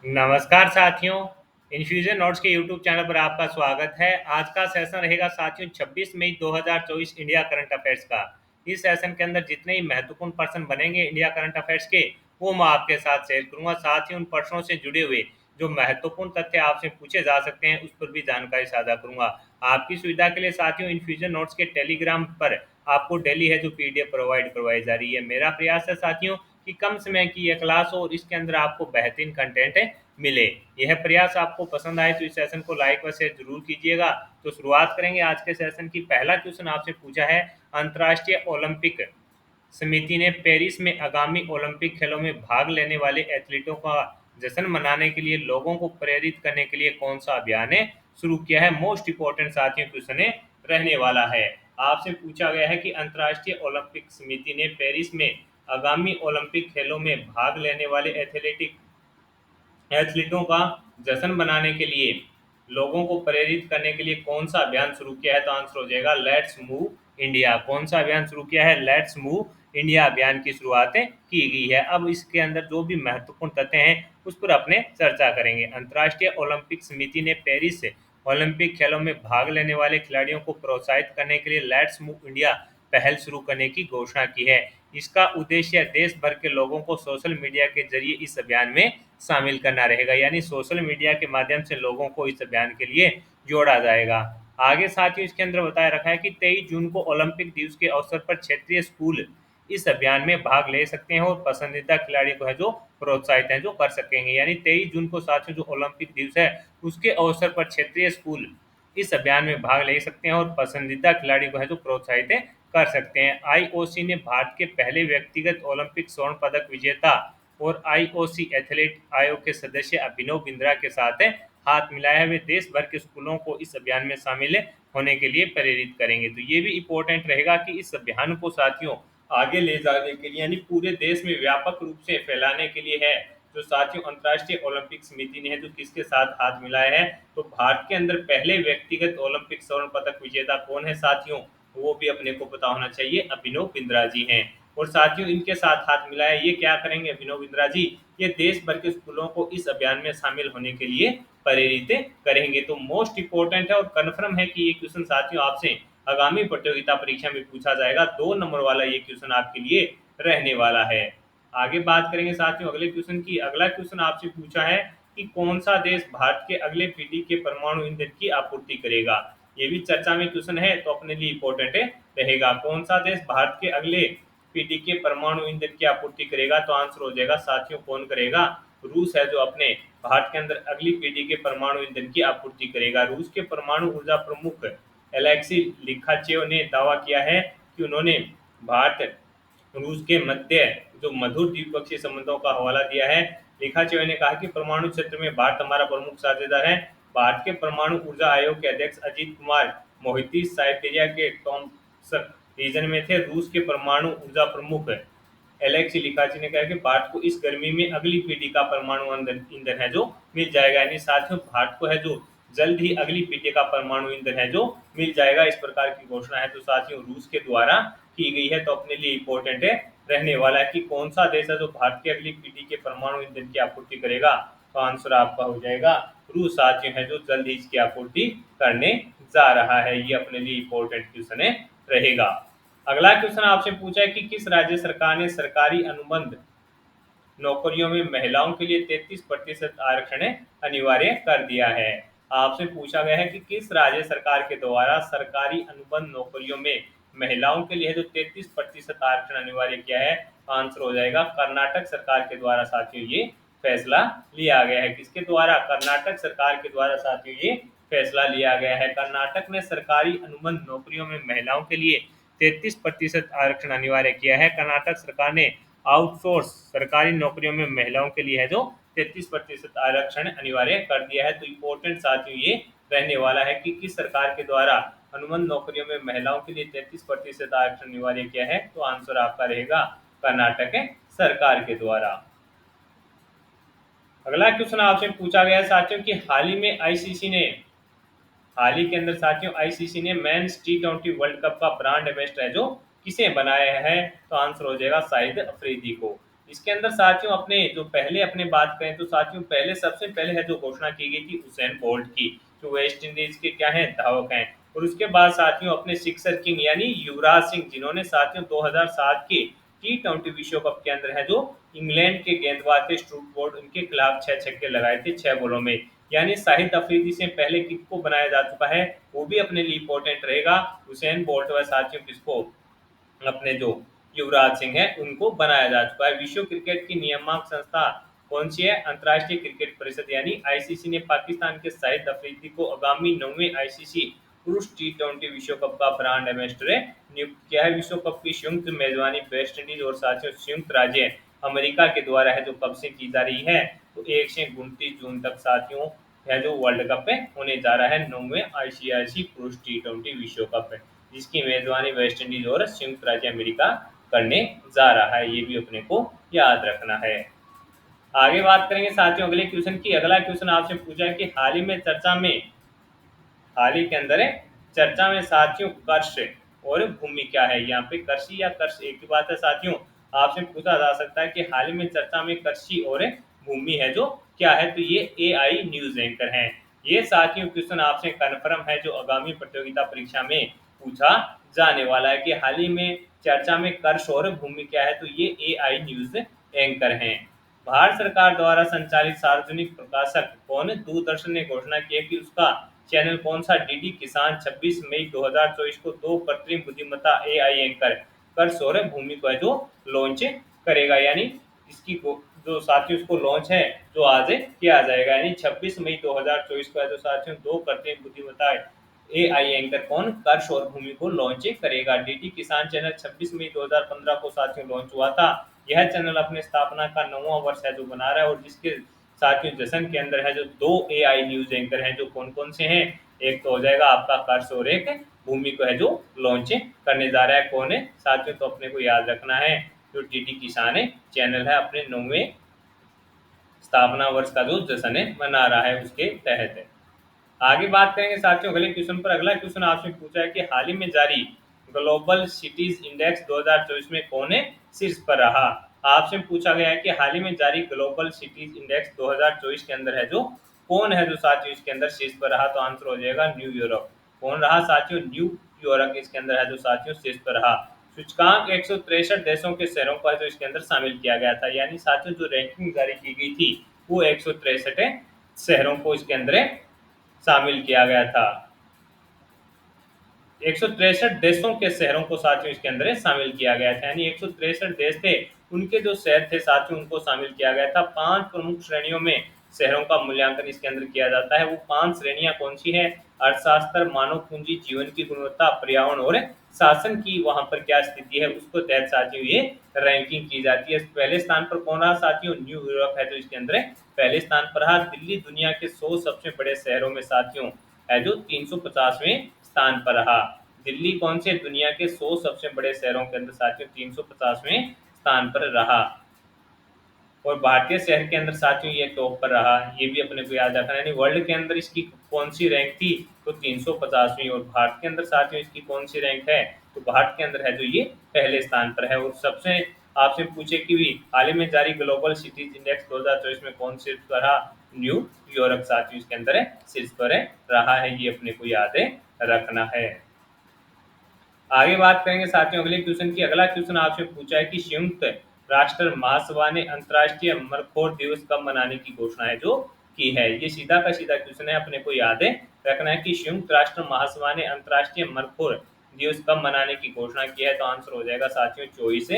नमस्कार साथियों। Infusion notes के यूट्यूब चैनल पर आपका स्वागत है। आज का सेशन रहेगा साथियों 26 मई 2024 इंडिया करंट अफेयर्स का। इस सेशन के अंदर जितने ही महत्वपूर्ण पर्सन बनेंगे इंडिया करंट अफेयर्स के, वो मैं आपके साथ शेयर करूंगा। साथ ही उन पर्सनों से जुड़े हुए जो महत्वपूर्ण तथ्य आपसे पूछे जा सकते हैं उस पर भी जानकारी साझा करूंगा। आपकी सुविधा के लिए साथियों इन्फ्यूजन नोट्स के टेलीग्राम पर आपको डेली है जो पीडीएफ प्रोवाइड करवाई जा रही है। मेरा प्रयास है साथियों कि कम समय की यह क्लास हो और इसके अंदर आपको बेहतरीन कंटेंट मिले। यह प्रयास आपको पसंद आए तो इस सेशन को लाइक व शेयर जरूर कीजिएगा। तो शुरुआत करेंगे आज के सेशन की। पहला क्वेश्चन आपसे पूछा है, अंतर्राष्ट्रीय ओलंपिक समिति ने पेरिस में आगामी ओलंपिक खेलों में भाग लेने वाले एथलीटों का जश्न मनाने के लिए लोगों को प्रेरित करने के लिए कौन सा अभियान शुरू किया है। मोस्ट इंपोर्टेंट साथियों क्वेश्चन रहने वाला है। आपसे पूछा गया है कि अंतर्राष्ट्रीय ओलंपिक समिति ने पेरिस में आगामी ओलंपिक खेलों में भाग लेने वाले एथलीटों का जश्न मनाने के लिए लोगों को प्रेरित करने के लिए कौन सा अभियान शुरू किया है। तो आंसर हो जाएगा लेट्स मूव इंडिया। कौन सा अभियान शुरू किया है? लेट्स मूव इंडिया अभियान की शुरुआत की गई है। अब इसके अंदर जो भी महत्वपूर्ण तथ्य हैं उस पर अपने चर्चा करेंगे। अंतर्राष्ट्रीय ओलंपिक समिति ने पेरिस से ओलंपिक खेलों में भाग लेने वाले खिलाड़ियों को प्रोत्साहित करने के लिए लेट्स मूव इंडिया पहल शुरू करने की घोषणा की है। इसका उद्देश्य देश भर के लोगों को सोशल मीडिया के जरिए इस अभियान में शामिल करना रहेगा, यानी सोशल मीडिया के माध्यम से लोगों को इस अभियान के लिए जोड़ा जाएगा। आगे साथियों इसके अंदर बताया रखा है कि 23 जून को ओलंपिक दिवस के अवसर पर क्षेत्रीय स्कूल इस अभियान में भाग ले सकते हैं और पसंदीदा खिलाड़ी को है जो प्रोत्साहित है जो कर सकेंगे। यानी 23 जून को साथियों जो ओलंपिक दिवस है उसके अवसर पर क्षेत्रीय स्कूल इस अभियान में भाग ले सकते हैं और पसंदीदा खिलाड़ी को है जो प्रोत्साहित कर सकते हैं। आईओसी ने भारत के पहले व्यक्तिगत ओलंपिक स्वर्ण पदक विजेता और आईओसी एथलीट आयोग के सदस्य अभिनव बिंद्रा के साथ हाथ मिलाया है। वे देश भर के स्कूलों को इस अभियान में शामिल होने के लिए प्रेरित करेंगे। तो ये भी इम्पोर्टेंट रहेगा कि इस अभियान को साथियों आगे ले जाने के लिए यानी पूरे देश में व्यापक रूप से फैलाने के लिए है। जो साथियों अंतर्राष्ट्रीय ओलंपिक समिति ने है जो किसके साथ हाथ मिलाया है, तो भारत के अंदर पहले व्यक्तिगत ओलंपिक स्वर्ण पदक विजेता कौन है साथियों, वो भी अपने को पता होना चाहिए, अभिनव बिंद्रा जी हैं। और साथियों इनके साथ हाथ मिलाया, ये क्या करेंगे अभिनव बिंद्रा जी, ये देश भर के स्कूलों को इस अभियान में शामिल होने के लिए प्रेरित करेंगे। तो मोस्ट इंपोर्टेंट है और कन्फर्म है कि ये क्वेश्चन साथियों आपसे आगामी प्रतियोगिता परीक्षा में पूछा जाएगा। 2 नंबर वाला ये क्वेश्चन आपके लिए रहने वाला है। आगे बात करेंगे साथियों अगले क्वेश्चन की। अगला क्वेश्चन आपसे पूछा है कि कौन सा देश भारत के अगले पीढ़ी के परमाणु ईंधन की आपूर्ति करेगा। ये भी चर्चा में क्वेश्चन है तो अपने लिए इंपॉर्टेंट रहेगा। कौन सा देश भारत के अगले पीढ़ी के परमाणु ईंधन की आपूर्ति करेगा, तो आंसर हो जाएगा साथियों कौन करेगा, रूस है जो अपने भारत के अंदर अगली पीढ़ी के परमाणु ईंधन की आपूर्ति करेगा। रूस के परमाणु ऊर्जा प्रमुख एलेक्सी लिखाचेव ने दावा किया है कि उन्होंने भारत रूस के मध्य जो मधुर द्विपक्षीय संबंधों का हवाला दिया है। लिखाचेव ने कहा कि परमाणु क्षेत्र में भारत हमारा प्रमुख साझेदार है। भारत के परमाणु ऊर्जा आयोग के अध्यक्ष अजीत कुमार मोहिती साइबेरिया के टॉम्स्क रीजन में थे। रूस के परमाणु ऊर्जा प्रमुख एलेक्सी लिखाची ने कहा कि भारत को इस गर्मी में अगली पीढ़ी का परमाणु ईंधन है जो मिल जाएगा। यानी साथियों भारत को है जो जल्द ही अगली पीढ़ी का परमाणु ईंधन है जो मिल जाएगा, इस प्रकार की घोषणा है तो साथियों रूस के द्वारा की गई है। तो अपने लिए इंपॉर्टेंट रहने वाला है कि कौन सा देश है जो भारत की अगली पीढ़ी के परमाणु ईंधन की आपूर्ति करेगा, तो आंसर आपका हो जाएगा रूस साथियों है जो जल्द ही इसकी आपूर्ति करने जा रहा है। ये अपने लिए इंपॉर्टेंट क्वेश्चन रहेगा। अगला क्वेश्चन आपसे पूछा है कि किस राज्य सरकार ने सरकारी अनुबंध नौकरियों में महिलाओं के लिए 33% आरक्षण अनिवार्य कर दिया है। आपसे पूछा गया है कि किस राज्य सरकार के द्वारा सरकारी अनुबंध नौकरियों में महिलाओं के लिए जो 33% आरक्षण अनिवार्य किया है, आंसर हो जाएगा कर्नाटक सरकार के द्वारा साथियों ये फैसला लिया गया है। किसके द्वारा? कर्नाटक सरकार के द्वारा साथियों ये फैसला लिया गया है। कर्नाटक ने सरकारी अनुबंध नौकरियों में महिलाओं के लिए 33% आरक्षण अनिवार्य किया है। कर्नाटक सरकार ने आउटसोर्स सरकारी नौकरियों में महिलाओं के लिए है जो 33% आरक्षण अनिवार्य कर दिया है। तो इम्पोर्टेंट साथियों ये रहने वाला है कि किस सरकार के द्वारा अनुबंध नौकरियों में महिलाओं के लिए 33% आरक्षण अनिवार्य किया है, तो आंसर आपका रहेगा कर्नाटक सरकार के द्वारा। अगला क्वेश्चन आपसे पूछा गया साथियों कि हाल ही के अंदर साथियों आईसीसी ने मेंस टी20 वर्ल्ड कप का ब्रांड एम्बेसडर है जो किसे बनाया है, तो आंसर हो जाएगा शाहिद अफरीदी को। इसके अंदर साथियों अपने जो पहले अपने बात करें तो साथियों पहले सबसे पहले है जो घोषणा की गई थी उसेन बोल्ट की, जो वेस्ट इंडीज के क्या हैं धावक हैं। और उसके बाद साथियों अपने सिक्सर किंग यानी युवराज सिंह, जिन्होंने साथियों 2007 के T20 विश्व कप के अंदर है जो इंग्लैंड के गेंदबाज थे स्टुअर्ट ब्रॉड, उनके खिलाफ 6 छक्के लगाए थे 6 बॉलों में। यानी शाहिद अफरीदी से पहले किसको बनाया जा चुका है, वो भी अपने लिए इंपॉर्टेंट रहेगा। हुसैन बोल्ट व साथियों किसको, अपने जो युवराज सिंह है उनको बनाया जा चुका है। विश्व क्रिकेट की नियामक संस्था कौन सी है, अंतर्राष्ट्रीय क्रिकेट परिषद यानी आईसीसी ने पाकिस्तान के शाहिद अफरीदी को आगामी 9वें आईसीसी पुरुष T20 विश्व कप का ब्रांड एम्बेसडर नियुक्त किया है। विश्व कप की संयुक्त मेजबानी वेस्ट इंडीज और साथियों संयुक्त राज्य अमेरिका के द्वारा है जो कब से की जा रही है, तो 1 से 29 जून तक साथियों है जो वर्ल्ड कप है होने जा रहा है 9वें आईसीसी पुरुष T20 विश्व कप है, जिसकी मेजबानी वेस्ट इंडीज और संयुक्त राज्य अमेरिका करने जा रहा है। ये भी अपने को याद रखना है। आगे बात करेंगे साथियों अगले क्वेश्चन की। अगला क्वेश्चन आपसे पूछा है कि हाल ही के अंदर है चर्चा में साथियों कर्ष और भूमि क्या है। यहाँ पे कर्षी या कर्ष एक ही बात है साथियों। आपसे पूछा जा सकता है कि हाल ही में चर्चा में कर्षी और भूमि है जो क्या है, तो ये एआई न्यूज एंकर हैं। ये साथियों क्वेश्चन आपसे कन्फर्म है जो आगामी प्रतियोगिता परीक्षा में पूछा जाने वाला है कि हाल ही में चर्चा में कर्ष और भूमि क्या है, तो ये एआई न्यूज एंकर हैं। भारत सरकार द्वारा संचालित सार्वजनिक प्रकाशक कौन, दूरदर्शन ने घोषणा की है कि उसका चैनल कौन सा डीडी किसान 26 मई 2024 को 2 कृत्रिम बुद्धिमत्ता एआई एंकर कर सौरभ भूमि को है जो लॉन्च करेगा। यानी इसकी जो साथियों उसको लॉन्च है जो आज किया जाएगा, यानी 26 मई 2024 को है जो साथियों 2 कृत्रिम बुद्धिमत्ता एआई एंकर कौन कर्ष और भूमि को लॉन्च करेगा। डीडी किसान चैनल 26 मई 2015 को साथियों लॉन्च हुआ था। यह चैनल अपने स्थापना का 9वां वर्ष है जो बना रहा है, और जिसके साथियों जश्न के अंदर है जो 2 एआई न्यूज एंकर हैं जो कौन कौन से हैं, एक तो हो जाएगा आपका कर्ष और एक भूमि को है जो लॉन्च करने जा रहा है। कौन है साथियों, तो अपने को याद रखना है जो डीडी किसान है चैनल है अपने 9वें स्थापना वर्ष का जो जश्न मना रहा है उसके तहत है। आगे बात करेंगे साथियों अगले क्वेश्चन पर। अगला क्वेश्चन आपसे पूछा है कि हाल ही में जारी ग्लोबल सिटीज इंडेक्स 2024 में कौन है शीर्ष पर रहा। आपसे पूछा गया है कि हाल ही में जारी ग्लोबल सिटीज इंडेक्स 2024 के अंदर है जो कौन है जो साथियों इसके अंदर शीर्ष पर रहा, तो आंसर हो जाएगा न्यूयॉर्क। कौन रहा साथियों, न्यूयॉर्क इसके अंदर है जो साथियों शीर्ष पर रहा। सूचकांक 163 देशों के शहरों का जो इसके अंदर शामिल किया गया था, यानी साथियों जो रैंकिंग जारी की गई थी वो 163 शहरों को इसके अंदर शामिल किया गया था। 163 देशों के शहरों को साथियों इसके अंदर शामिल किया गया था, यानी 163 देश थे उनके जो शहर थे साथियों उनको शामिल किया गया था। 5 प्रमुख श्रेणियों में शहरों का मूल्यांकन इसके अंदर किया जाता है। वो 5 श्रेणियां कौन सी है, अर्थशास्त्र, मानव पूंजी, जीवन की गुणवत्ता, पर्यावरण और शासन की वहां पर क्या स्थिति है उसको तहत साथियों ये रैंकिंग की जाती है। पहले स्थान पर कौन रहा साथियों, न्यूयॉर्क है जो इसके अंदर पहले स्थान पर रहा। दिल्ली दुनिया के 100 सबसे बड़े शहरों में साथियों है जो 350वें स्थान पर रहा। दिल्ली कौन से दुनिया के 100 सबसे बड़े शहरों के अंदर साथियों 350वें स्थान पर रहा। और भारतीय शहर के अंदर साथियों ये टॉप पर रहा, ये भी अपने को याद रखना है। यानी वर्ल्ड के अंदर इसकी कौन सी रैंक थी, तो 350वीं, और भारत के अंदर साथियों इसकी कौन सी रैंक है, तो भारत के अंदर है जो ये पहले स्थान पर है। और सबसे आपसे पूछे कि भी हाल ही में जारी ग्लोबल सिटीज इंडेक्स 2024 में कौन शीर्ष पर रहा, न्यूयॉर्क साथियों इसके अंदर है शीर्ष पर रहा है, ये अपने को याद रखना है। आगे बात करेंगे साथियों अगले क्वेश्चन की। अगला क्वेश्चन आपसे पूछा है कि संयुक्त राष्ट्र महासभा ने अंतर्राष्ट्रीय मरखोर दिवस कब मनाने की घोषणा है जो की है। ये सीधा का सीधा क्वेश्चन है, अपने को याद रखना है कि संयुक्त राष्ट्र महासभा ने अंतर्राष्ट्रीय मरखोर दिवस कब मनाने की घोषणा की है, तो आंसर हो जाएगा साथियों 24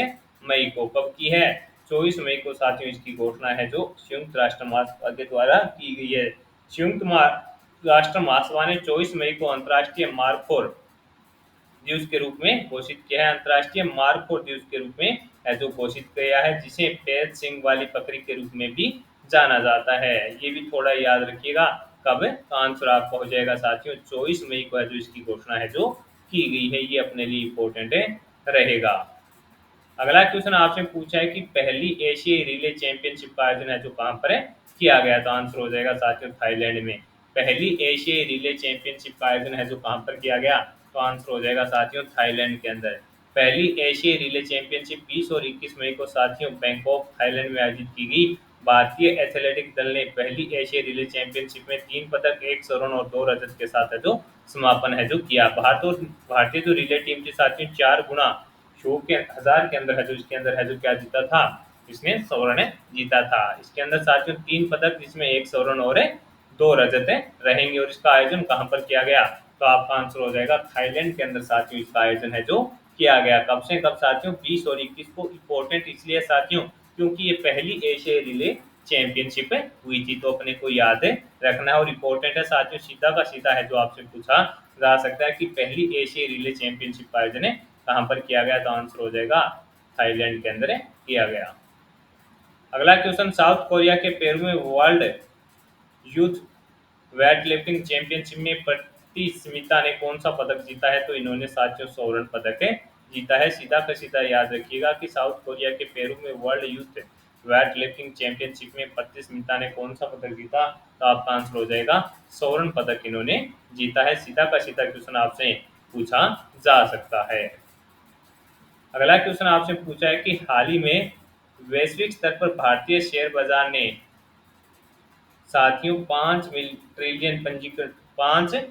मई को। कब की है, 24 मई को साथियों इसकी घोषणा है जो संयुक्त राष्ट्र महासभा के द्वारा की गई है। संयुक्त राष्ट्र महासभा ने 24 मई को अंतर्राष्ट्रीय मारखोर दिवस के रूप में घोषित किया है। अंतर्राष्ट्रीय मारखोर दिवस के रूप में है जो घोषित किया है, जिसे पैद सिंह वाली बकरी के रूप में भी जाना जाता है। ये भी थोड़ा याद रखिएगा कब, तो आंसर आपका हो जाएगा साथियों 24 मई को है जो इसकी घोषणा है जो की गई है, ये अपने लिए इम्पोर्टेंट रहेगा। अगला क्वेश्चन आपसे पूछा है कि पहली एशियाई रिले चैंपियनशिप का आयोजन है जो कहाँ पर किया गया, तो आंसर हो जाएगा साथियों थाईलैंड में। पहली एशियाई रिले चैंपियनशिप का आयोजन है जो कहाँ पर किया गया, तो आंसर हो जाएगा साथियों थाईलैंड के अंदर। पहली एशियाई रिले चैंपियनशिप 20 और 21 मई को साथियों बैंकॉक थाईलैंड में आयोजित की गई। भारतीय एथलेटिक दल ने पहली एशियाई रिले चैंपियनशिप में 3 पदक, 1 स्वर्ण और 2 रजत के साथ है जो समापन है जो किया। भारतीय जो रिले टीम थी साथियों 4 गुना शो के 1000 के अंदर है जो इसके अंदर है जो क्या जीता था, इसने स्वर्ण जीता था। इसके अंदर साथियों 3 पदक जिसमें 1 स्वर्ण और 2 रजत रहेंगे। और इसका आयोजन कहाँ पर किया गया, तो आपका आंसर हो जाएगा थाईलैंड के अंदर साथियों इसका आयोजन है जो किया गया। कब से कब साथियों, 20 और 21 को। इंपॉर्टेंट इसलिए साथियों क्योंकि ये पहली एशियाई रिले चैंपियनशिप हुई थी, तो अपने को याद रखना है। और इम्पोर्टेंट है साथियों, सीधा का सीधा है जो आपसे पूछा जा सकता है कि पहली एशियाई रिले चैंपियनशिप का आयोजन कहाँ पर किया गया, तो आंसर हो जाएगा थाईलैंड के अंदर किया गया। अगला क्वेश्चन, साउथ कोरिया के पेरू में world youth weight lifting championship में प्रति स्मिता ने कौन सा पदक जीता है, तो इन्होंने साथियों स्वर्ण पदक जीता है। सीधा का सीधा याद रखिएगा कि साउथ कोरिया के पेरू में world youth weight lifting championship में प्रति स्मिता ने कौन सा पदक जीता, तो आपका आंसर हो जाएगा स्वर्ण पदक इन्होंने जीता है। सीधा का सीधा क्वेश्चन आपसे पूछा जा सकता है। अगला क्वेश्चन आपसे पूछा है कि हाल ही में वैश्विक स्तर पर भारतीय शेयर बाजार ने साथियों 5 ट्रिलियन पंजीकरण, $5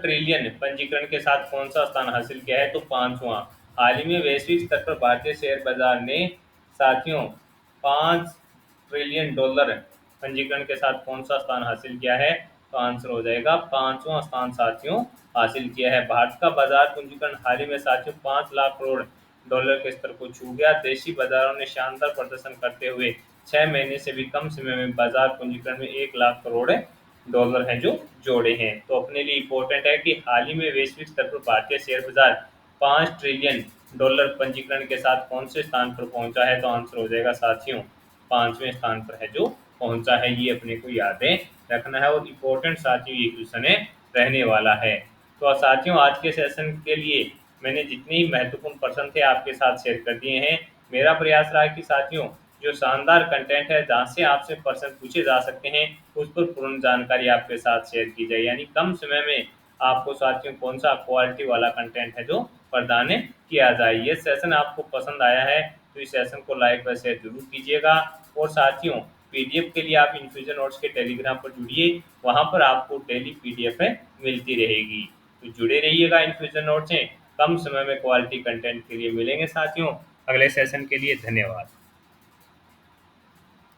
बिलियन पंजीकरण के साथ कौन सा स्थान हासिल किया है, तो 5वां। हाल ही में वैश्विक स्तर पर भारतीय शेयर बाजार ने साथियों $5 ट्रिलियन पंजीकरण के साथ कौन सा स्थान हासिल किया है, तो आंसर हो जाएगा 5वां स्थान साथियों हासिल किया है। भारत का बाजार पंजीकरण हाल ही में साथियों $5 लाख करोड़ के स्तर को छू गया। देशी बाजारों ने शानदार प्रदर्शन करते हुए 6 महीने से भी कम समय में बाजार पूंजीकरण में $1 लाख करोड़ हैं जो जोड़े हैं। तो अपने लिए इम्पोर्टेंट है कि हाल ही में वैश्विक स्तर पर भारतीय शेयर बाजार $5 ट्रिलियन पंजीकरण के साथ कौन से स्थान पर पहुंचा है, तो आंसर हो जाएगा साथियों 5वें स्थान पर है जो पहुंचा है। ये अपने को याद रखना है और इम्पोर्टेंट साथियों ये क्वेश्चन रहने वाला है। तो साथियों आज के सेशन के लिए मैंने जितने ही महत्वपूर्ण प्रश्न थे आपके साथ शेयर कर दिए हैं। मेरा प्रयास रहा है कि साथियों जो शानदार कंटेंट है जहाँ से आपसे प्रश्न पूछे जा सकते हैं उस पर पूर्ण जानकारी आपके साथ शेयर की जाए, यानी कम समय में आपको साथियों कौन सा क्वालिटी वाला कंटेंट है जो प्रदान किया जाए। ये सेशन आपको पसंद आया है तो इस सेशन को लाइक व शेयर जरूर कीजिएगा। और साथियों पीडीएफ के लिए आप इन्फ्यूजन नोट्स के टेलीग्राम पर जुड़िए, वहाँ पर आपको डेली पीडीएफ मिलती रहेगी। तो जुड़े रहिएगा इन्फ्यूजन नोट्स से, कम समय में क्वालिटी कंटेंट के लिए मिलेंगे साथियों। अगले सेशन के लिए धन्यवाद।